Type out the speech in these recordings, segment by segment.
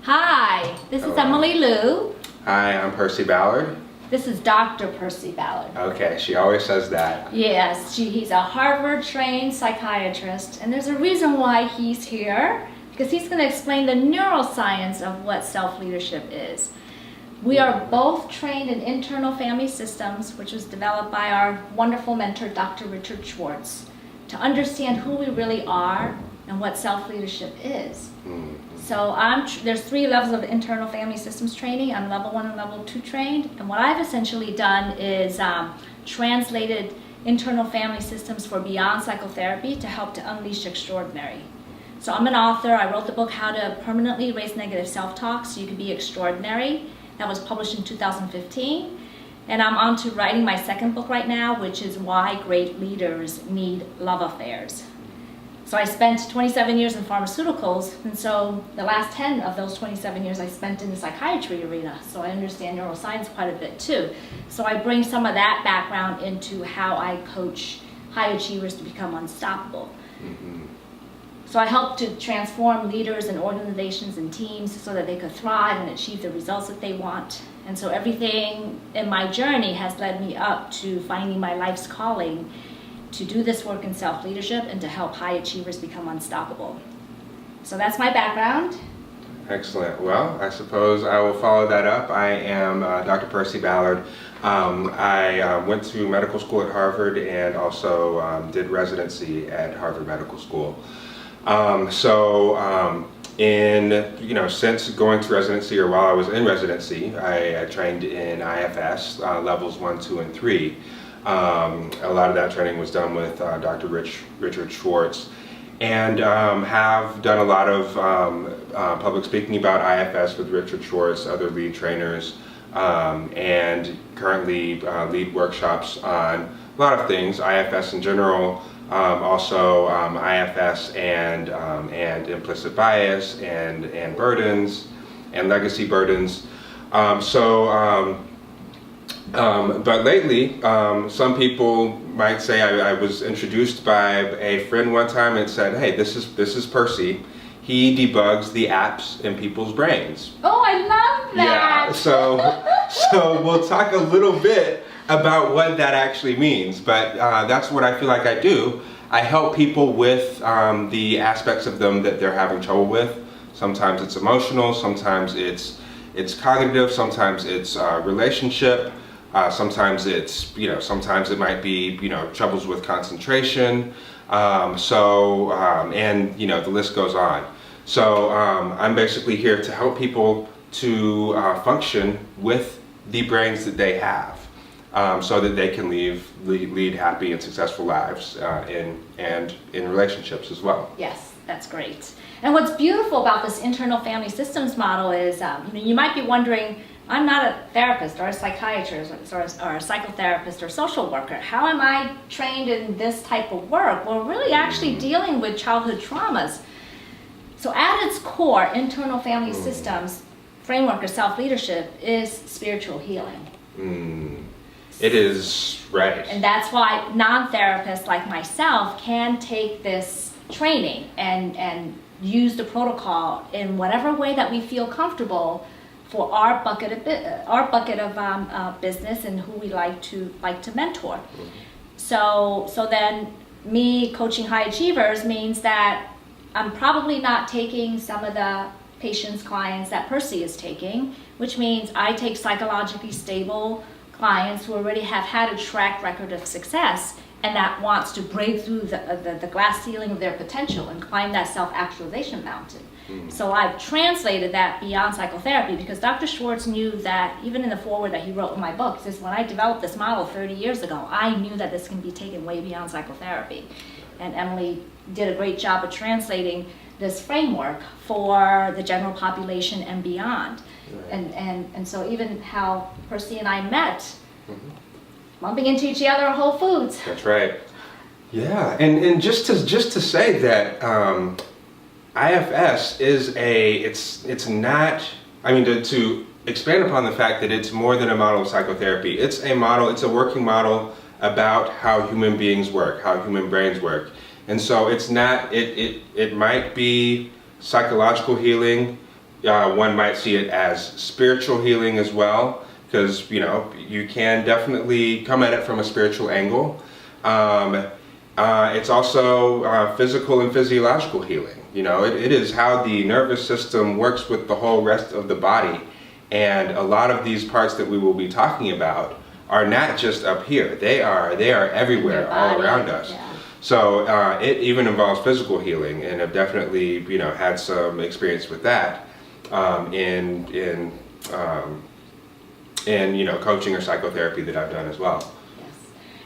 Hi, this is Emily Liu. Hi, I'm Percy Ballard. This is Dr. Percy Ballard. Okay, she always says that. Yes, he's a Harvard-trained psychiatrist, and there's a reason why he's here, because he's going to explain the neuroscience of what self-leadership is. We are both trained in internal family systems, which was developed by our wonderful mentor, Dr. Richard Schwartz, to understand who we really are and what self-leadership is. So there's 3 levels of internal family systems training. I'm level 1 and level 2 trained. And what I've essentially done is translated internal family systems for beyond psychotherapy to help to unleash extraordinary. So I'm an author. I wrote the book, How to Permanently Erase Negative Self-Talk So You Can Be Extraordinary. That was published in 2015. And I'm on to writing my 2nd book right now, which is Why Great Leaders Need Love Affairs. So I spent 27 years in pharmaceuticals, and so the last 10 of those 27 years I spent in the psychiatry arena, so I understand neuroscience quite a bit too. So I bring some of that background into how I coach high achievers to become unstoppable. So I help to transform leaders and organizations and teams so that they could thrive and achieve the results that they want. And so everything in my journey has led me up to finding my life's calling to do this work in self-leadership and to help high achievers become unstoppable. So that's my background. Excellent. Well, I suppose I will follow that up. I am Dr. Percy Ballard. I went to medical school at Harvard and also did residency at Harvard Medical School. Since going to residency or while I was in residency, I trained in IFS levels 1, 2, and 3. A lot of that training was done with Dr. Richard Schwartz, and have done a lot of public speaking about IFS with Richard Schwartz, other lead trainers, and currently lead workshops on a lot of things, IFS in general, also IFS and implicit bias and burdens and legacy burdens. But lately, some people might say I was introduced by a friend one time and said, "Hey, this is Percy. He debugs the apps in people's brains." Oh, I love that! Yeah. So we'll talk a little bit about what that actually means. But that's what I feel like I do. I help people with the aspects of them that they're having trouble with. Sometimes it's emotional. Sometimes it's cognitive. Sometimes it's relationship. Sometimes sometimes it might be, troubles with concentration, and the list goes on. So I'm basically here to help people to function with the brains that they have, so that they can lead happy and successful lives in relationships as well. Yes, that's great. And what's beautiful about this internal family systems model is, you might be wondering, I'm not a therapist or a psychiatrist or a psychotherapist or social worker. How am I trained in this type of work? Well, really actually dealing with childhood traumas. So at its core, internal family systems framework of self-leadership is spiritual healing. It is, right. And that's why non-therapists like myself can take this training and use the protocol in whatever way that we feel comfortable for our bucket of business and who we like to mentor. So then me coaching high achievers means that I'm probably not taking some of the patients, clients that Percy is taking, which means I take psychologically stable clients who already have had a track record of success and that wants to break through the glass ceiling of their potential and climb that self-actualization mountain. So I've translated that beyond psychotherapy because Dr. Schwartz knew that, even in the foreword that he wrote in my book, he says, when I developed this model 30 years ago, I knew that this can be taken way beyond psychotherapy. And Emily did a great job of translating this framework for the general population and beyond. Right. And so even how Percy and I met, bumping into each other at Whole Foods. That's right. Yeah, and just to say that IFS is it's not, to expand upon the fact that it's more than a model of psychotherapy. It's a working model about how human beings work, how human brains work. And so it's not, it might be psychological healing, one might see it as spiritual healing as well, because you can definitely come at it from a spiritual angle. It's also physical and physiological healing. It is how the nervous system works with the whole rest of the body. And a lot of these parts that we will be talking about are not just up here. They are everywhere, all around us. Yeah. So it even involves physical healing, and I've definitely had some experience with that in coaching or psychotherapy that I've done as well.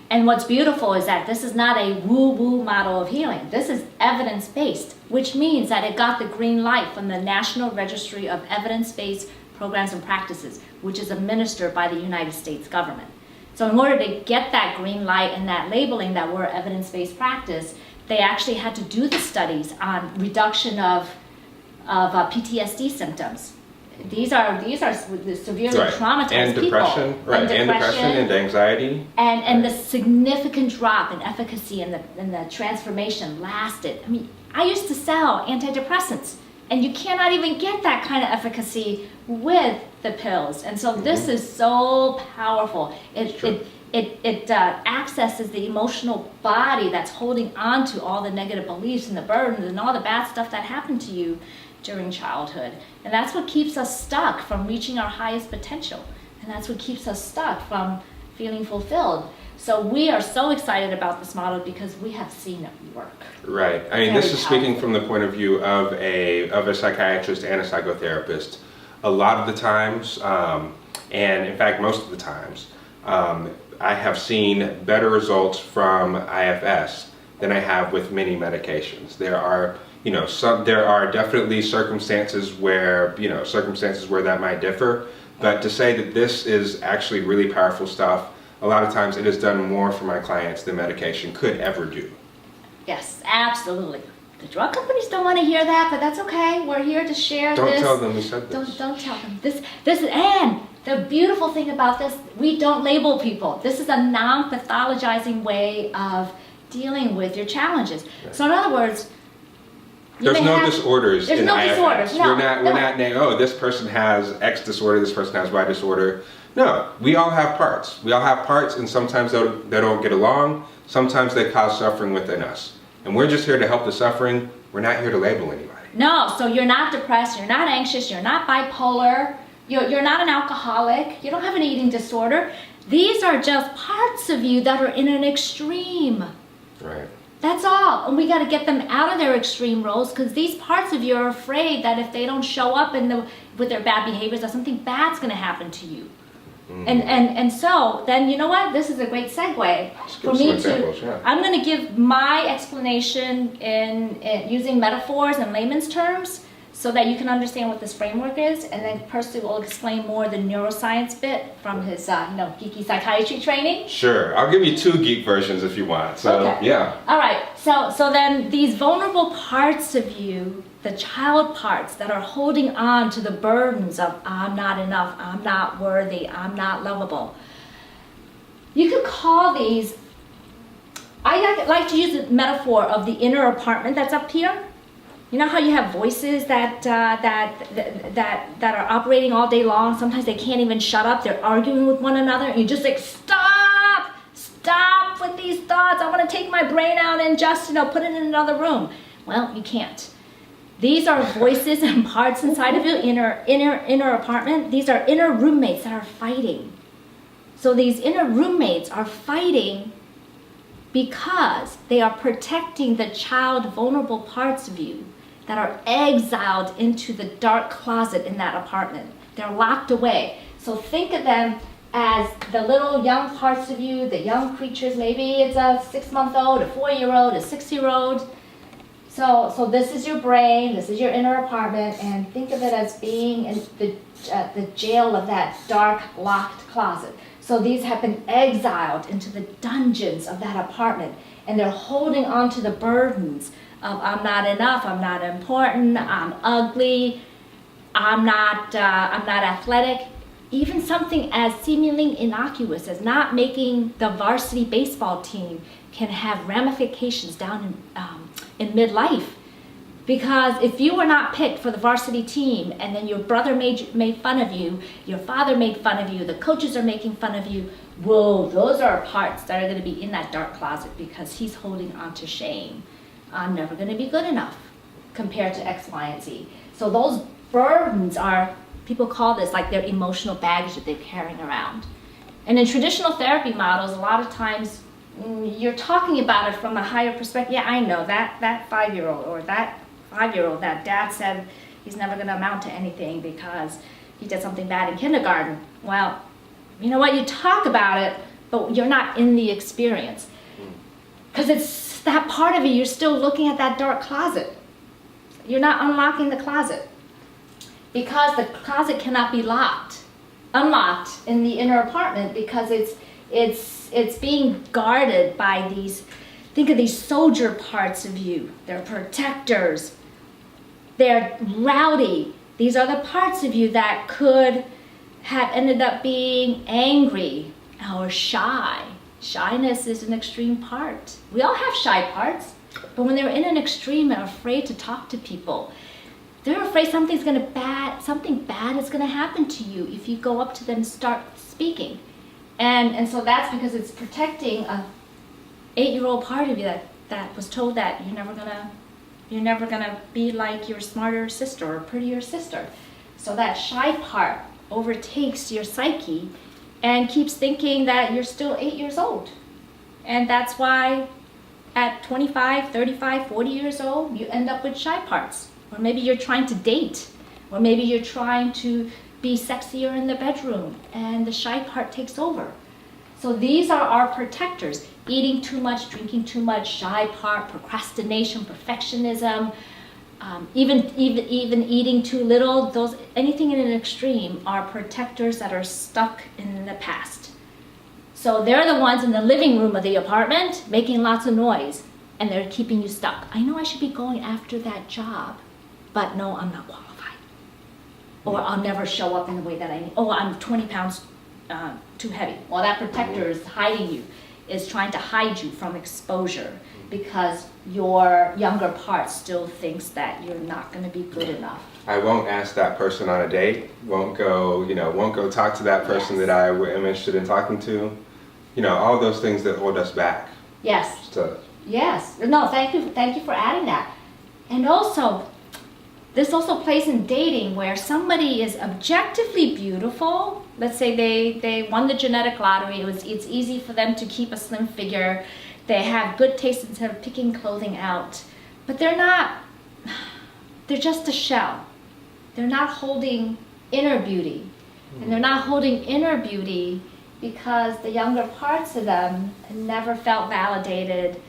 And what's beautiful is that this is not a woo-woo model of healing. This is evidence-based, which means that it got the green light from the National Registry of Evidence-Based Programs and Practices, which is administered by the United States government. So in order to get that green light and that labeling that we're evidence-based practice, they actually had to do the studies on reduction of PTSD symptoms. These are severely traumatized and depression, people. Right, and depression and anxiety. And the significant drop in efficacy and the transformation lasted. I mean, I used to sell antidepressants, and you cannot even get that kind of efficacy with the pills. And so this is so powerful. It accesses the emotional body that's holding on to all the negative beliefs and the burdens and all the bad stuff that happened to you during childhood. And that's what keeps us stuck from reaching our highest potential. And that's what keeps us stuck from feeling fulfilled. So we are so excited about this model because we have seen it work. Right. I mean, this is speaking from the point of view of a psychiatrist and a psychotherapist. A lot of the times, and in fact most of the times, I have seen better results from IFS than I have with many medications. There are definitely circumstances where that might differ, but to say that this is actually really powerful stuff, a lot of times it has done more for my clients than medication could ever do. Yes, absolutely. The drug companies don't want to hear that, but that's okay. We're here to share this. Don't tell them we said this. Don't tell them. This and the beautiful thing about this, we don't label people. This is a non-pathologizing way of dealing with your challenges. Right. So in other words, there's no disorders in IFS. Disorders. No, we're not saying, oh, this person has X disorder, this person has Y disorder. No, we all have parts. We all have parts, and sometimes they don't get along. Sometimes they cause suffering within us. And we're just here to help the suffering. We're not here to label anybody. No, so you're not depressed, you're not anxious, you're not bipolar, you're not an alcoholic, you don't have an eating disorder. These are just parts of you that are in an extreme. Right. That's all. And we got to get them out of their extreme roles, because these parts of you are afraid that if they don't show up with their bad behaviors, that something bad's going to happen to you. And so then, you know what? This is a great segue for me to. I'm going to give my explanation in using metaphors and layman's terms, so that you can understand what this framework is, and then Percy will explain more the neuroscience bit from his geeky psychiatry training. Sure, I'll give you two geek versions if you want. So okay. Yeah. All right. So then these vulnerable parts of you, the child parts that are holding on to the burdens of I'm not enough, I'm not worthy, I'm not lovable. You could call these. I like to use the metaphor of the inner apartment that's up here. You know how you have voices that are operating all day long? Sometimes they can't even shut up. They're arguing with one another. And you're just like, stop with these thoughts. I want to take my brain out and just, put it in another room. Well, you can't. These are voices and parts inside of your inner apartment. These are inner roommates that are fighting. So these inner roommates are fighting because they are protecting the child vulnerable parts of you that are exiled into the dark closet in that apartment. They're locked away. So think of them as the little young parts of you, the young creatures. Maybe it's a 6-month-old, a 4-year-old, a 6-year-old. So this is your brain, this is your inner apartment, and think of it as being in the jail of that dark, locked closet. So these have been exiled into the dungeons of that apartment, and they're holding on to the burdens of I'm not enough, I'm not important, I'm ugly, I'm not athletic. Even something as seemingly innocuous as not making the varsity baseball team can have ramifications down in midlife. Because if you were not picked for the varsity team and then your brother made fun of you, your father made fun of you, the coaches are making fun of you, whoa, those are parts that are going to be in that dark closet because he's holding on to shame. I'm never going to be good enough compared to X, Y, and Z. So those burdens are, people call this like their emotional baggage that they're carrying around. And in traditional therapy models, a lot of times you're talking about it from a higher perspective. Yeah, I know that 5-year-old or that 5-year-old that dad said he's never going to amount to anything because he did something bad in kindergarten. Well, you know what? You talk about it, but you're not in the experience. Because it's that part of you, you're still looking at that dark closet. You're not unlocking the closet. Because the closet cannot be unlocked in the inner apartment because it's being guarded by these, think of these soldier parts of you. They're protectors. They're rowdy. These are the parts of you that could have ended up being angry or shy. Shyness is an extreme part. We all have shy parts, but when they're in an extreme and afraid to talk to people, they're afraid something bad is going to happen to you if you go up to them and start speaking. And so that's because it's protecting a 8-year-old part of you that was told that you're never gonna be like your smarter sister or prettier sister. So that shy part overtakes your psyche and keeps thinking that you're still 8 years old. And that's why at 25, 35, 40 years old, you end up with shy parts. Or maybe you're trying to date, or maybe you're trying to be sexier in the bedroom, and the shy part takes over. So these are our protectors. Eating too much, drinking too much, shy part, procrastination, perfectionism, even eating too little, anything in an extreme are protectors that are stuck in the past. So they're the ones in the living room of the apartment making lots of noise, and they're keeping you stuck. I know I should be going after that job, but no, I'm not qualified. Or I'll never show up in the way that I need. Oh, I'm 20 pounds too heavy. Well, that protector is hiding you, is trying to hide you from exposure because your younger part still thinks that you're not going to be good enough. I won't ask that person on a date. Won't go talk to that person that I am interested in talking to. All those things that hold us back. Yes. So. Yes. No, thank you for adding that. And also, this also plays in dating where somebody is objectively beautiful. Let's say they won the genetic lottery. It's easy for them to keep a slim figure. They have good taste instead of picking clothing out. But they're just a shell. They're not holding inner beauty. And they're not holding inner beauty because the younger parts of them never felt validated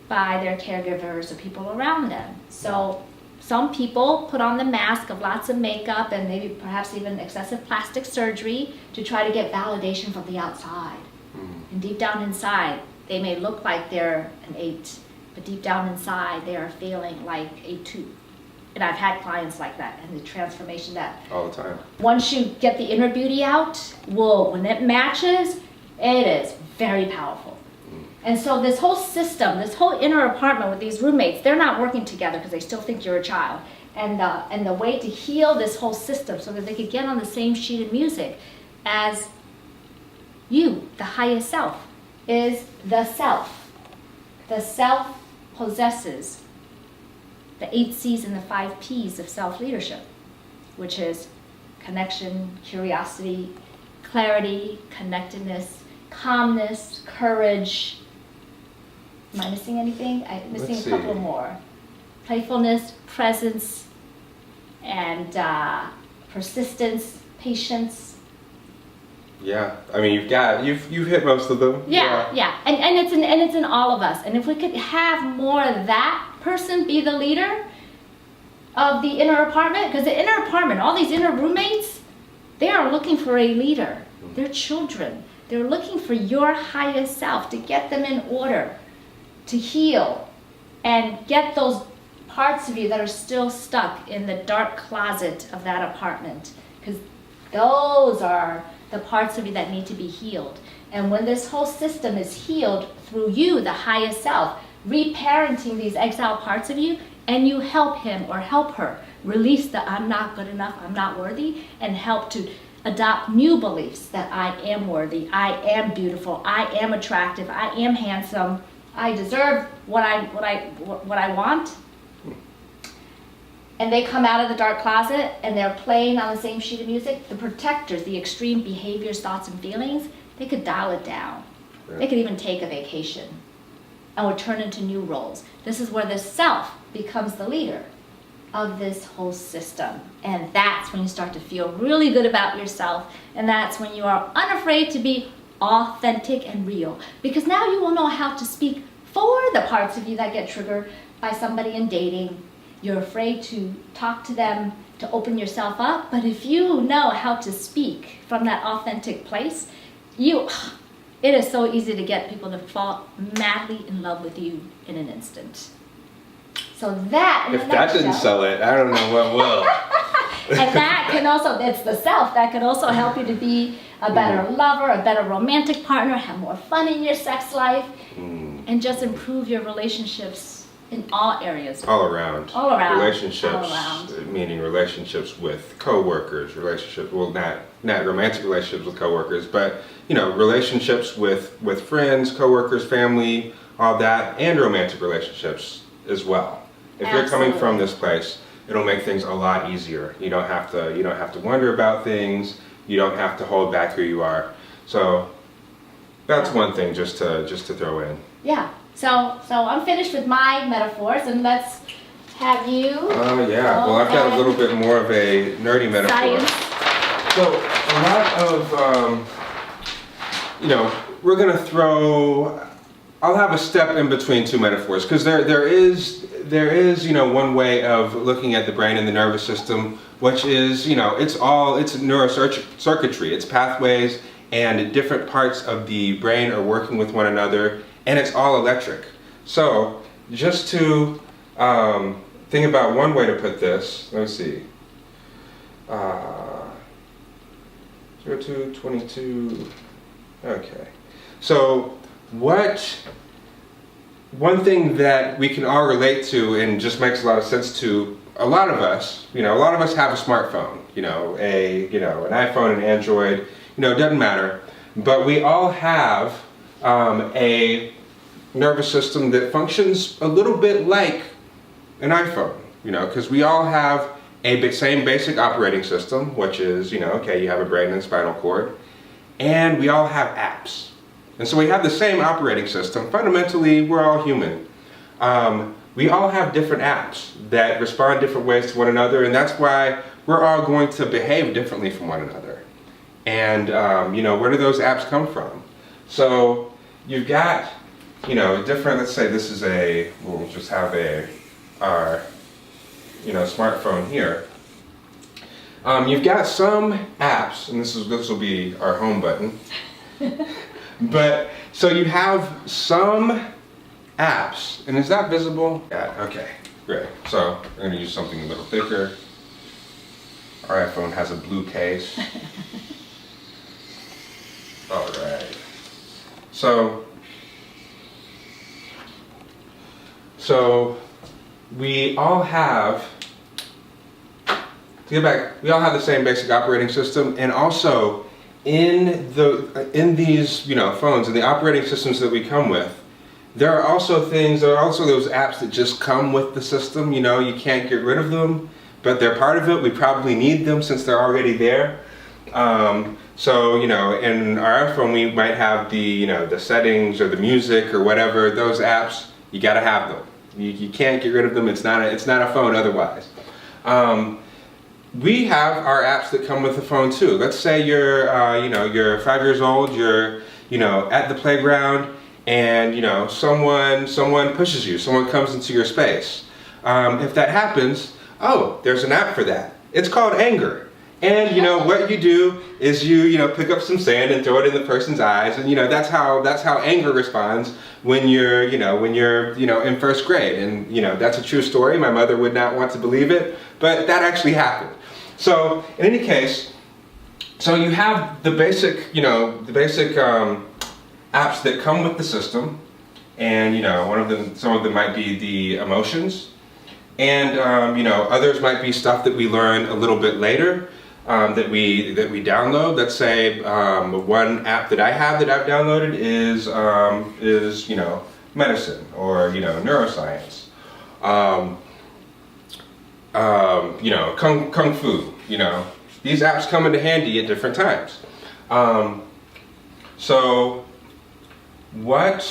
by their caregivers or people around them. So some people put on the mask of lots of makeup and maybe perhaps even excessive plastic surgery to try to get validation from the outside. And deep down inside, they may look like they're an 8, but deep down inside, they are feeling like a 2. And I've had clients like that, and the transformation that all the time. Once you get the inner beauty out, whoa, when it matches, it is very powerful. And so this whole system, this whole inner apartment with these roommates, they're not working together because they still think you're a child. And the way to heal this whole system so that they could get on the same sheet of music as you, the highest self, is the self. The self possesses the 8 C's and the 5 P's of self-leadership, which is connection, curiosity, clarity, connectedness, calmness, courage. Am I missing anything? I'm missing a couple more. Playfulness, presence, and persistence, patience. Yeah, I mean you've hit most of them. Yeah. And it's in all of us. And if we could have more of that person be the leader of the inner apartment, because the inner apartment, all these inner roommates, they are looking for a leader. They're children. They're looking for your highest self to get them in order, to heal, and get those parts of you that are still stuck in the dark closet of that apartment, because those are the parts of you that need to be healed. And when this whole system is healed through you, the highest self, reparenting these exiled parts of you, and you help him or help her release the I'm not good enough, I'm not worthy, and help to adopt new beliefs that I am worthy, I am beautiful, I am attractive, I am handsome, I deserve what I want. And they come out of the dark closet and they're playing on the same sheet of music. The protectors, the extreme behaviors, thoughts, and feelings, they could dial it down. Right. They could even take a vacation and would turn into new roles. This is where the self becomes the leader of this whole system. And that's when you start to feel really good about yourself. And that's when you are unafraid to be authentic and real. Because now you will know how to speak for the parts of you that get triggered by somebody in dating. You're afraid to talk to them, to open yourself up. But if you know how to speak from that authentic place, it is so easy to get people to fall madly in love with you in an instant. So that, in If a that didn't nutshell, sell it, I don't know what will. and that can also, it's the self, that can also help you to be a better lover, a better romantic partner, have more fun in your sex life, and just improve your relationships in all areas. All around. All around. Relationships, All around. meaning relationships with coworkers, relationships, well, not romantic relationships with coworkers, but, relationships with friends, coworkers, family, all that, and romantic relationships as well. If you're coming from this place, it'll make things a lot easier. You don't have to wonder about things. You don't have to hold back who you are. So that's one thing just to throw in. Yeah. So I'm finished with my metaphors, and let's have you. Yeah. Well, I've got a little bit more of a nerdy metaphor. Science. So a lot of we're gonna throw. I'll have a step in between two metaphors because there is one way of looking at the brain and the nervous system, which is it's neurocircuitry, it's pathways, and different parts of the brain are working with one another, and it's all electric. So just to think about one way to put this, let me see. 02, 22. Okay. So one thing that we can all relate to and just makes a lot of sense to a lot of us, a lot of us have a smartphone, an iPhone, an Android, it doesn't matter. But we all have a nervous system that functions a little bit like an iPhone, because we all have same basic operating system, which is, you have a brain and a spinal cord, and we all have apps. And so we have the same operating system. Fundamentally, we're all human. We all have different apps that respond different ways to one another, and that's why we're all going to behave differently from one another. And, where do those apps come from? So you've got, different, let's say this is we'll just have our smartphone here. You've got some apps, and this will be our home button. But, so you have some apps, and is that visible? Yeah, okay, great. So, I'm going to use something a little thicker. Our iPhone has a blue case. All right. So we all have, to get back, we all have the same basic operating system, and also in these phones and the operating systems that we come with, there are also those apps that just come with the system. You can't get rid of them, but they're part of it. We probably need them since they're already there. So in our iPhone we might have the settings or the music or whatever. Those apps, you gotta have them. You can't get rid of them. It's not a phone otherwise. We have our apps that come with the phone too. Let's say you're 5 years old, you're at the playground, and someone pushes you, someone comes into your space. If that happens, there's an app for that. It's called anger. And what you do is you pick up some sand and throw it in the person's eyes, and that's how anger responds when you're in first grade. And that's a true story. My mother would not want to believe it, but that actually happened. So in any case, so you have the basic apps that come with the system, and some of them might be the emotions. And others might be stuff that we learn a little bit later, that we download. Let's say one app that I have that I've downloaded is medicine or neuroscience, kung fu. These apps come into handy at different times. So what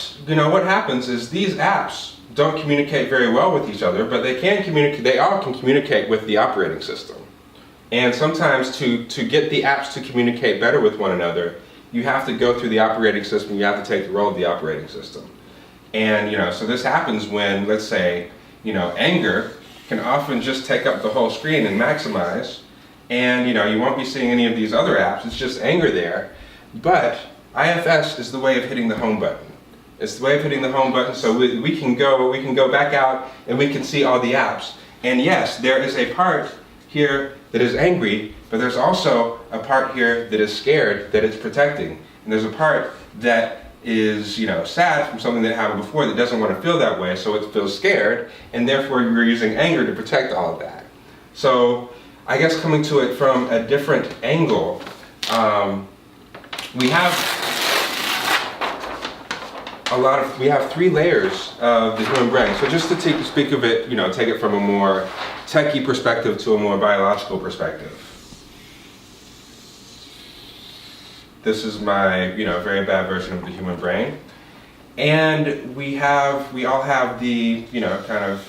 happens is these apps don't communicate very well with each other, but they can communicate. They all can communicate with the operating system. And sometimes to get the apps to communicate better with one another, you have to go through the operating system. You have to take the role of the operating system. And so this happens when, let's say, anger can often just take up the whole screen and maximize. And you won't be seeing any of these other apps. It's just anger there. But IFS is the way of hitting the home button. It's the way of hitting the home button, so we can go back out and we can see all the apps. And yes, there is a part here that is angry, but there's also a part here that is scared, that it's protecting. And there's a part that is sad from something that happened before that doesn't want to feel that way, so it feels scared, and therefore you're using anger to protect all of that. So I guess coming to it from a different angle, we have 3 layers of the human brain. So just to speak of it, take it from a more techie perspective to a more biological perspective. This is my, very bad version of the human brain. And we all have the, kind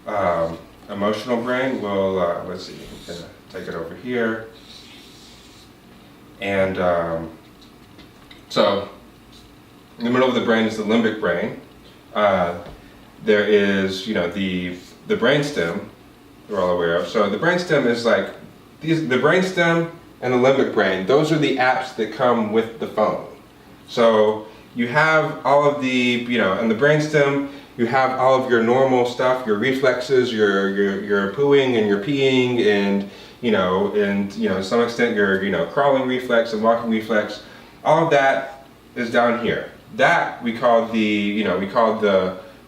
of emotional brain. Well, let's see, I'm gonna take it over here. And so, in the middle of the brain is the limbic brain. There is, the brainstem, we're all aware of. So the brainstem is like, the brainstem and the limbic brain, those are the apps that come with the phone. So you have all of the, in the brainstem, you have all of your normal stuff, your reflexes, your pooing and your peeing, and to some extent your crawling reflex and walking reflex. All of that is down here. That we call the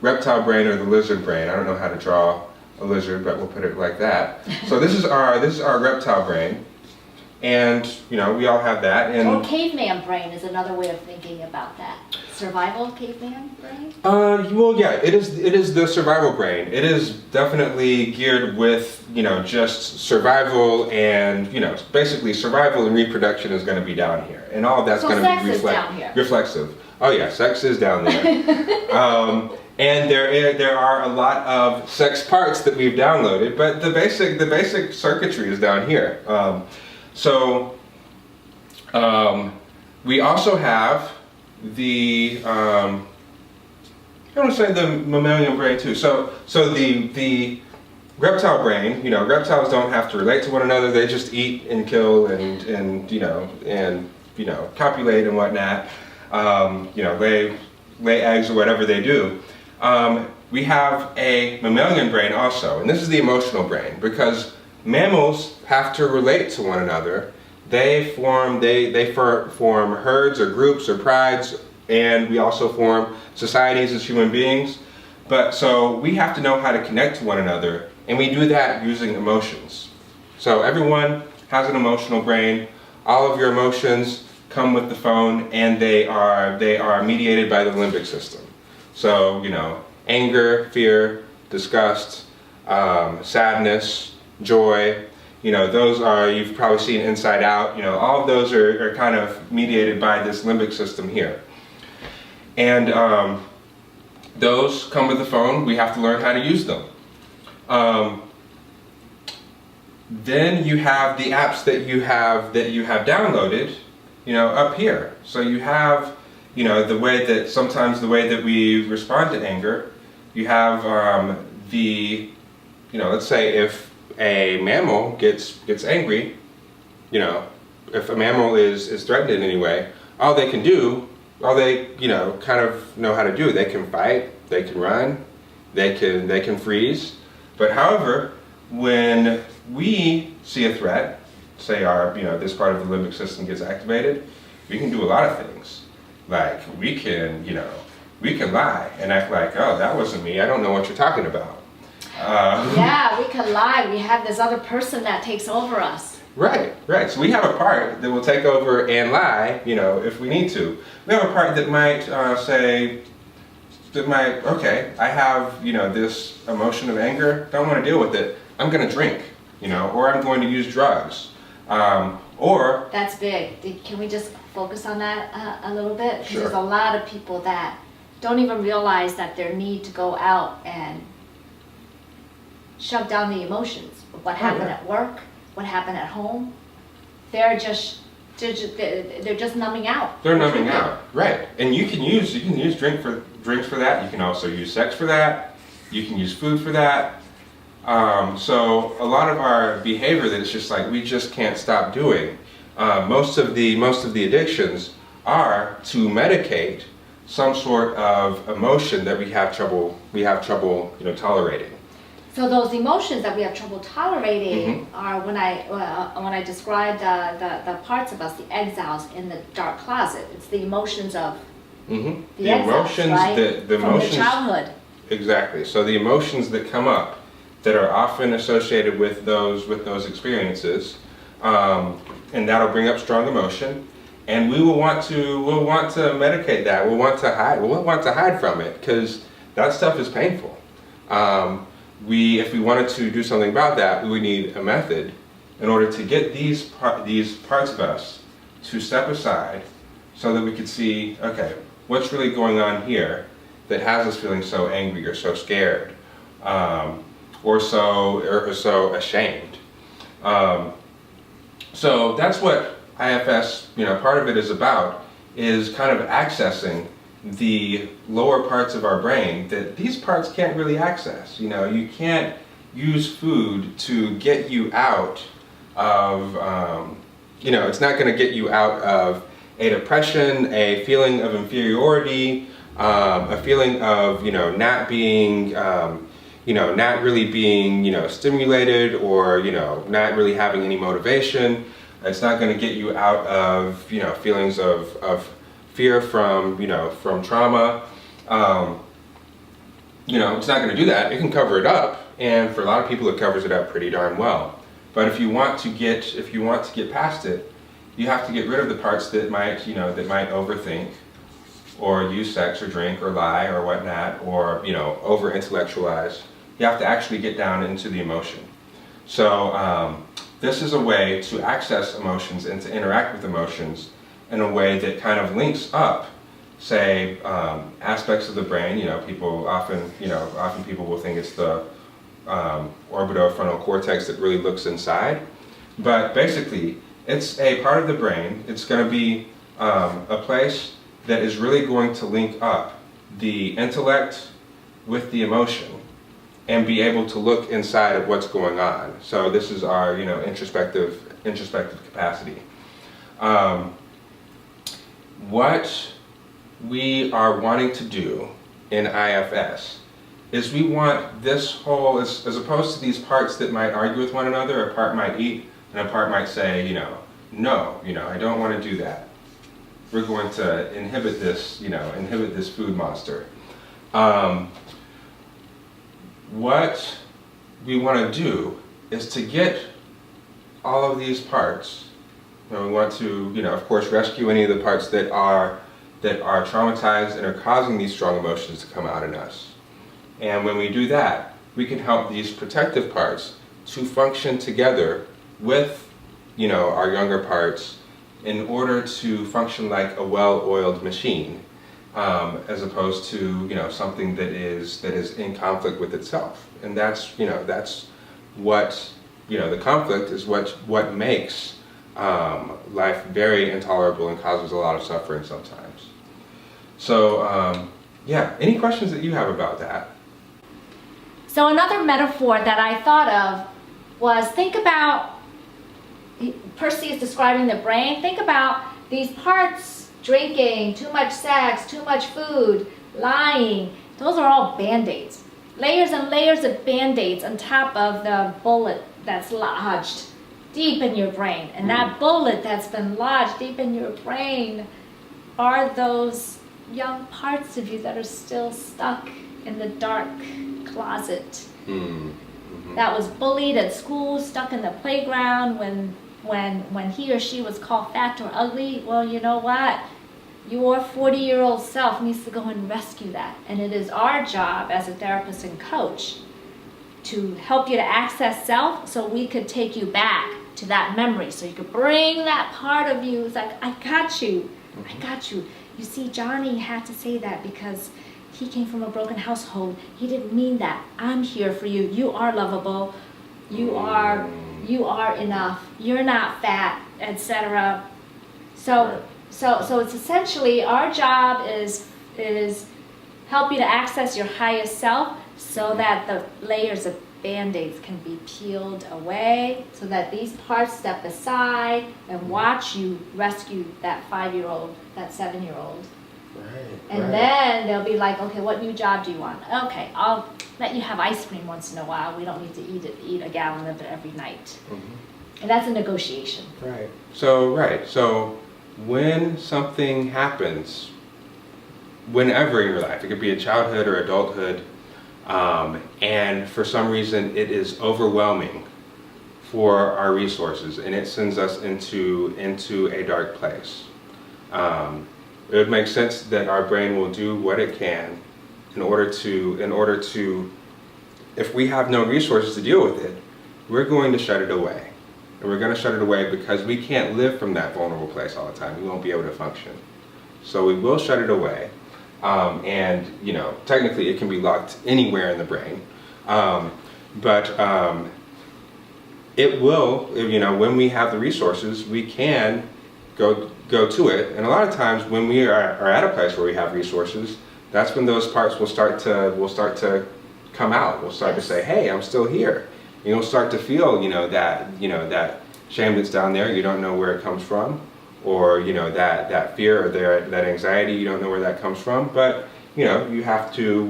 reptile brain or the lizard brain. I don't know how to draw a lizard, but we'll put it like that. So this is our reptile brain, and we all have that. And or caveman brain is another way of thinking about that. Survival caveman brain? Well, yeah, it is the survival brain. It is definitely geared with, just survival, and, basically survival and reproduction is going to be down here. And all of that's going to be reflexive. Oh yeah, sex is down there. And there are a lot of sex parts that we've downloaded, but the basic circuitry is down here. We also have the I want to say the mammalian brain too. So the reptile brain, reptiles don't have to relate to one another. They just eat and kill and copulate and whatnot. Lay eggs or whatever they do. We have a mammalian brain also, and this is the emotional brain, because mammals have to relate to one another. They form herds or groups or prides, and we also form societies as human beings. But so we have to know how to connect to one another, and we do that using emotions. So everyone has an emotional brain. All of your emotions come with the phone, and they are mediated by the limbic system. So anger, fear, disgust, sadness, joy. Those are, you've probably seen Inside Out. All of those are kind of mediated by this limbic system here. And those come with the phone. We have to learn how to use them. Then you have the apps that you have downloaded, up here. So you have, the way that we respond to anger. You have let's say if a mammal gets angry, if a mammal is threatened in any way, all they kind of know how to do, they can fight, they can run, they can freeze. But however, when we see a threat, say this part of the limbic system gets activated, we can do a lot of things. Like we can lie and act like, oh, that wasn't me, I don't know what you're talking about. Yeah, we can lie. We have this other person that takes over us. Right. So we have a part that will take over and lie, if we need to. We have a part that might okay, I have, this emotion of anger, don't want to deal with it. I'm going to drink, or I'm going to use drugs. Or... That's big. Can we just focus on that a little bit? Because Sure. there's a lot of people that don't even realize that their need to go out and shove down the emotions of what happened at work, what happened at home. They're just numbing out. They're numbing out, right? And you can use drinks for that. You can also use sex for that. You can use food for that. So a lot of our behavior that it's just like we just can't stop doing. Most of the addictions are to medicate some sort of emotion that we have trouble tolerating. So those emotions that we have trouble tolerating are when I described the parts of us, the exiles in the dark closet. It's the emotions of the exiles, emotions, right? the From emotions, the childhood. Exactly. So the emotions that come up that are often associated with those experiences, and that'll bring up strong emotion, and we'll want to medicate that. We'll want to hide from it because that stuff is painful. If we wanted to do something about that, we would need a method in order to get these parts of us to step aside so that we could see, okay, what's really going on here that has us feeling so angry or so scared, or so ashamed. So that's what IFS, part of it is about, is kind of accessing the lower parts of our brain that these parts can't really access. You can't use food to get you out of, it's not going to get you out of a depression, a feeling of inferiority, a feeling of, not being, not really being, stimulated, or, not really having any motivation. It's not going to get you out of, feelings of fear from trauma. It's not going to do that. It can cover it up, and for a lot of people, it covers it up pretty darn well. But if you want to get past it, you have to get rid of the parts that might overthink, or use sex, or drink, or lie, or whatnot, or over intellectualize. You have to actually get down into the emotion. So this is a way to access emotions and to interact with emotions in a way that kind of links up, say, aspects of the brain. People often people will think it's the orbitofrontal cortex that really looks inside, but basically it's a part of the brain. It's going to be a place that is really going to link up the intellect with the emotion and be able to look inside of what's going on. So this is our introspective capacity. What we are wanting to do in IFS is we want this whole, as opposed to these parts that might argue with one another. A part might eat, and a part might say, no, I don't want to do that. We're going to inhibit this food monster. What we want to do is to get all of these parts. We want to, of course, rescue any of the parts that are traumatized and are causing these strong emotions to come out in us. And when we do that, we can help these protective parts to function together with, our younger parts in order to function like a well-oiled machine, as opposed to, something that is in conflict with itself. And that's what, the conflict is what makes life very intolerable and causes a lot of suffering sometimes. So, any questions that you have about that? So another metaphor that I thought of was, think about, Percy is describing the brain, think about these parts: drinking, too much sex, too much food, lying. Those are all band-aids. Layers and layers of band-aids on top of the bullet that's lodged deep in your brain. And that bullet that's been lodged deep in your brain are those young parts of you that are still stuck in the dark closet. that was bullied at school, stuck in the playground when he or she was called fat or ugly. Well, you know what? Your 40-year-old self needs to go and rescue that. And it is our job as a therapist and coach to help you to access self so we could take you back to that memory. So you could bring that part of you. It's like, I got you. I got you. You see, Johnny had to say that because he came from a broken household. He didn't mean that. I'm here for you. You are lovable. You are enough. You're not fat, etc. So it's essentially our job is help you to access your highest self so that the layers of Band-Aids can be peeled away, so that these parts step aside and watch you rescue that 5-year-old, that 7-year-old. And then they'll be like, okay, what new job do you want? Okay, I'll let you have ice cream once in a while. We don't need to eat a gallon of it every night. And that's a negotiation. So when something happens, whenever in your life, it could be a childhood or adulthood, and for some reason it is overwhelming for our resources and it sends us into a dark place. It would make sense that our brain will do what it can in order to, if we have no resources to deal with it, we're going to shut it away. And we're going to shut it away because we can't live from that vulnerable place all the time. We won't be able to function. So we will shut it away. And technically it can be locked anywhere in the brain. But it will, when we have the resources, we can go to it. And a lot of times when we are at a place where we have resources, that's when those parts will start to come out. We'll start to say, hey, I'm still here. You'll start to feel, that shame that's down there, you don't know where it comes from, or, that fear or that anxiety, you don't know where that comes from, but, we'll have to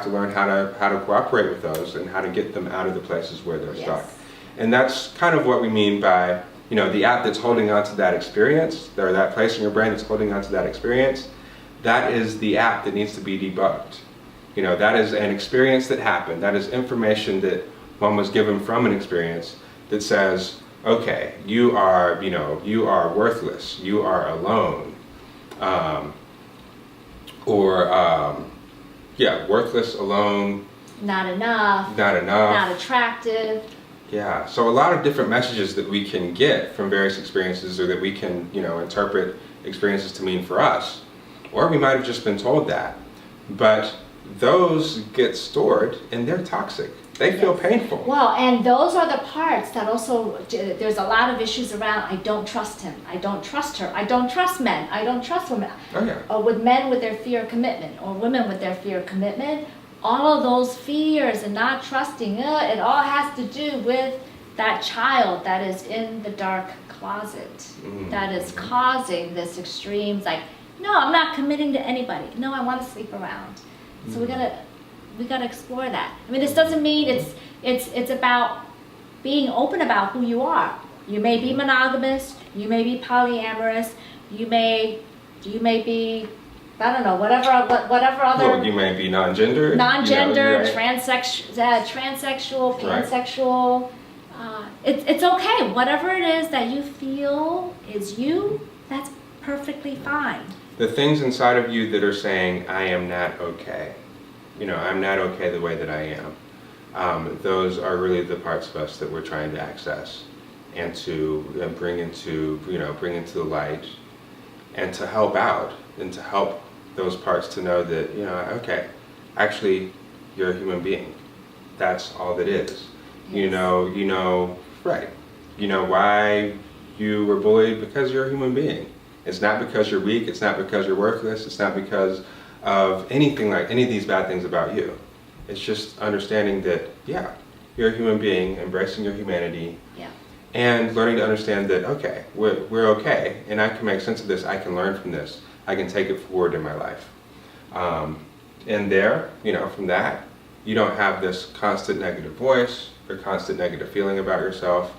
learn how to cooperate with those and how to get them out of the places where they're stuck. And that's kind of what we mean by, the app that's holding on to that experience, or that place in your brain that's holding on to that experience, that is the app that needs to be debugged. That is an experience that happened. That is information that one was given from an experience that says, okay, you are worthless, you are alone, worthless, alone, not enough, not attractive. Yeah, so a lot of different messages that we can get from various experiences, or that we can, interpret experiences to mean for us, or we might have just been told that, but those get stored and they're toxic. They feel painful. Well, and those are the parts that also, there's a lot of issues around, I don't trust him, I don't trust her, I don't trust men, I don't trust women. Oh yeah. Or with men with their fear of commitment, or women with their fear of commitment, all of those fears and not trusting, it all has to do with that child that is in the dark closet, that is causing this extremes, like, no, I'm not committing to anybody, no, I want to sleep around. So we gotta explore that. I mean, this doesn't mean it's about being open about who you are. You may be monogamous, you may be polyamorous, you may be, I don't know, whatever other. Well, you may be non-gendered, transsexual, pansexual. It's okay. Whatever it is that you feel is you, that's perfectly fine. The things inside of you that are saying, I am not okay. I'm not okay the way that I am. Those are really the parts of us that we're trying to access and to bring into the light, and to help out, and to help those parts to know that, okay, actually, you're a human being. That's all that is. Yes. Right. You know why you were bullied? Because you're a human being. It's not because you're weak, it's not because you're worthless, it's not because of anything like any of these bad things about you. It's just understanding that, yeah, you're a human being, embracing your humanity, and learning to understand that, okay, we're okay, and I can make sense of this, I can learn from this, I can take it forward in my life. And there, from that, you don't have this constant negative voice or constant negative feeling about yourself,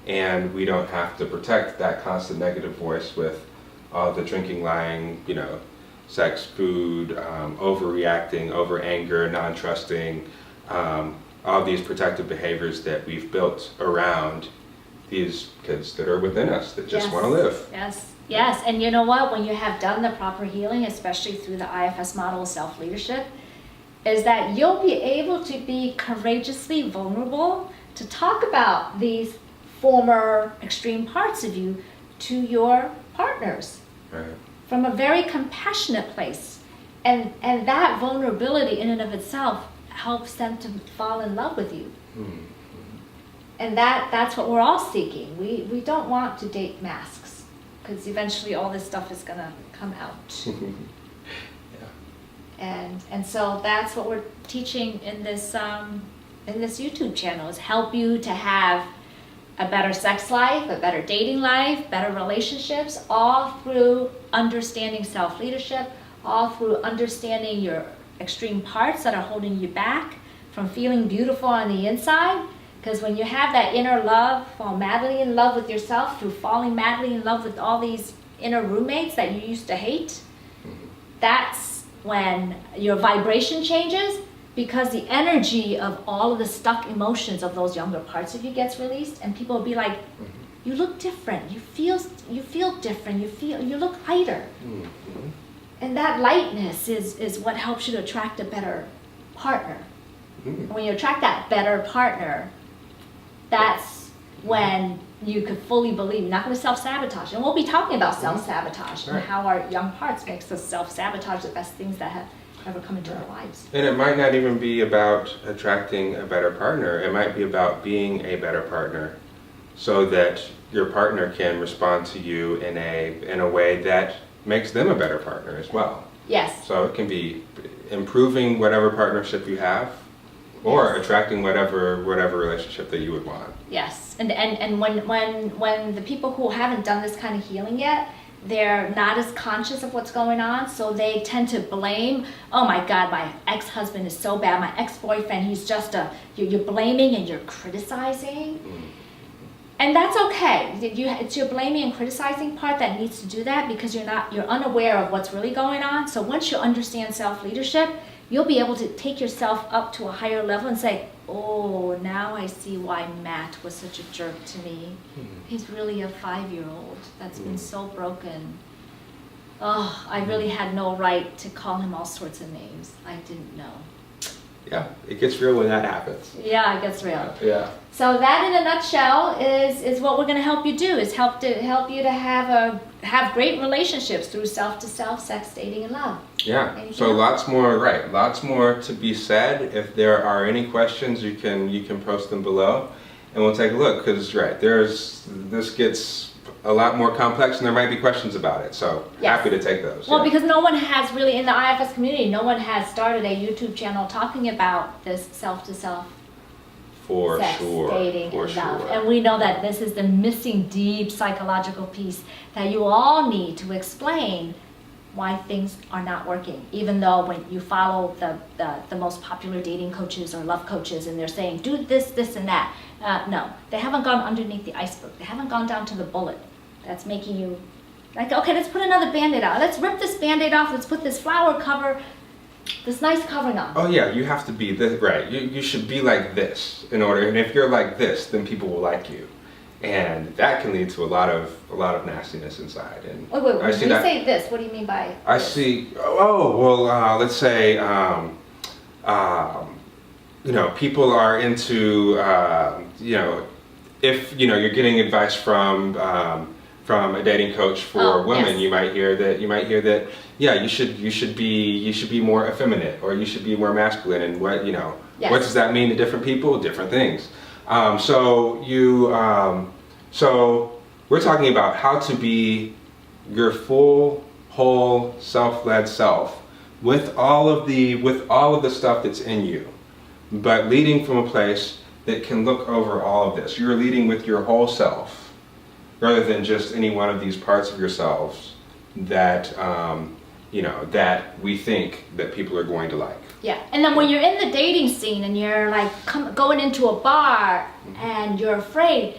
and we don't have to protect that constant negative voice with all the drinking, lying, sex, food, overreacting, over anger, non-trusting, all these protective behaviors that we've built around these kids that are within us that just want to live. Yes, and you know what? When you have done the proper healing, especially through the IFS model of self-leadership, is that you'll be able to be courageously vulnerable to talk about these former extreme parts of you to your partners. Right. From a very compassionate place. And that vulnerability in and of itself helps them to fall in love with you. Mm-hmm. And that's what we're all seeking. We don't want to date masks, because eventually all this stuff is gonna come out. And so that's what we're teaching in this YouTube channel, is help you to have a better sex life, a better dating life, better relationships, all through understanding self-leadership, all through understanding your extreme parts that are holding you back from feeling beautiful on the inside. Because when you have that inner love, fall madly in love with yourself through falling madly in love with all these inner roommates that you used to hate, that's when your vibration changes, because the energy of all of the stuck emotions of those younger parts of you gets released, and people will be like, you look different, you feel different, you look lighter. Mm-hmm. And that lightness is what helps you to attract a better partner. Mm-hmm. When you attract that better partner, that's when you could fully believe you're not going to self-sabotage. And we'll be talking about self-sabotage and how our young parts makes us self-sabotage the best things that have ever come into our lives. And it might not even be about attracting a better partner. It might be about being a better partner, so that your partner can respond to you in a way that makes them a better partner as well. Yes. So it can be improving whatever partnership you have, or attracting whatever relationship that you would want. Yes. And when the people who haven't done this kind of healing yet, they're not as conscious of what's going on, so they tend to blame, oh my God, my ex-husband is so bad, my ex-boyfriend, he's just you're blaming and you're criticizing. Mm. And that's okay. It's your blaming and criticizing part that needs to do that, because you're unaware of what's really going on. So once you understand self-leadership, you'll be able to take yourself up to a higher level and say, oh, now I see why Matt was such a jerk to me. He's really a 5-year-old that's been so broken. Oh, I really had no right to call him all sorts of names. I didn't know. Yeah, it gets real when that happens. Yeah, it gets real. Yeah. So that, in a nutshell, is what we're going to help you do. Is help you to have great relationships through self-to-self, sex, dating, and love. Yeah. Anything so else? Lots more to be said. If there are any questions, you can post them below, and we'll take a look. Because this gets a lot more complex, and there might be questions about it. So happy to take those. Well, because no one has really, in the IFS community, no one has started a YouTube channel talking about this self-to-self, sex, dating, and love. And we know that this is the missing deep psychological piece that you all need to explain why things are not working. Even though when you follow the most popular dating coaches or love coaches, and they're saying, do this, this, and that. No, they haven't gone underneath the iceberg. They haven't gone down to the bullet that's making you like, okay, let's put another Band-Aid out. Let's rip this Band-Aid off. Let's put this flower cover, this nice covering on. Oh yeah, you have to be this, right. You should be like this in order, and if you're like this, then people will like you. And that can lead to a lot of nastiness inside. And wait, when you say this, what do you mean by I this? see, let's say, people are into, if, you're getting advice from a dating coach for women, you might hear that, yeah, you should be more effeminate, or you should be more masculine, and what does that mean to different people? Different things. So we're talking about how to be your full, whole, self-led self with all of the stuff that's in you, but leading from a place that can look over all of this. You're leading with your whole self, rather than just any one of these parts of yourselves that that we think that people are going to like. Yeah, and then when you're in the dating scene and you're like going into a bar and you're afraid,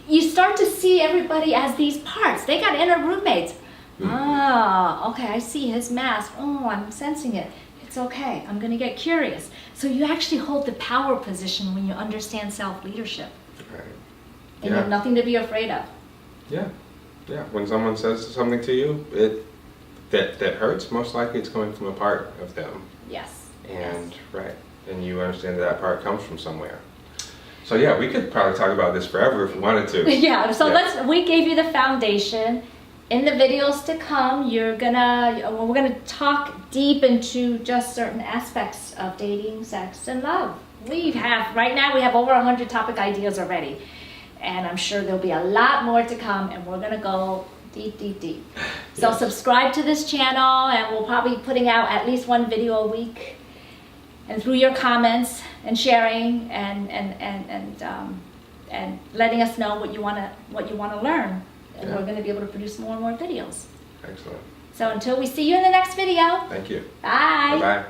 you start to see everybody as these parts. They got inner roommates. Ah, okay, I see his mask. Oh, I'm sensing it. It's okay. I'm going to get curious. So you actually hold the power position when you understand self-leadership. Right. And you have nothing to be afraid of. Yeah. Yeah. When someone says something to you, that hurts, most likely it's coming from a part of them. Yes. And right. And you understand that part comes from somewhere. So yeah, we could probably talk about this forever if we wanted to. Yeah, so we gave you the foundation. In the videos to come, we're gonna talk deep into just certain aspects of dating, sex, and love. Right now we have over 100 topic ideas already. And I'm sure there'll be a lot more to come, and we're gonna go deep, deep, deep. So subscribe to this channel, and we'll probably be putting out at least one video a week. And through your comments and sharing and letting us know what you wanna learn, and we're gonna be able to produce more and more videos. Excellent. So until we see you in the next video. Thank you. Bye. Bye-bye.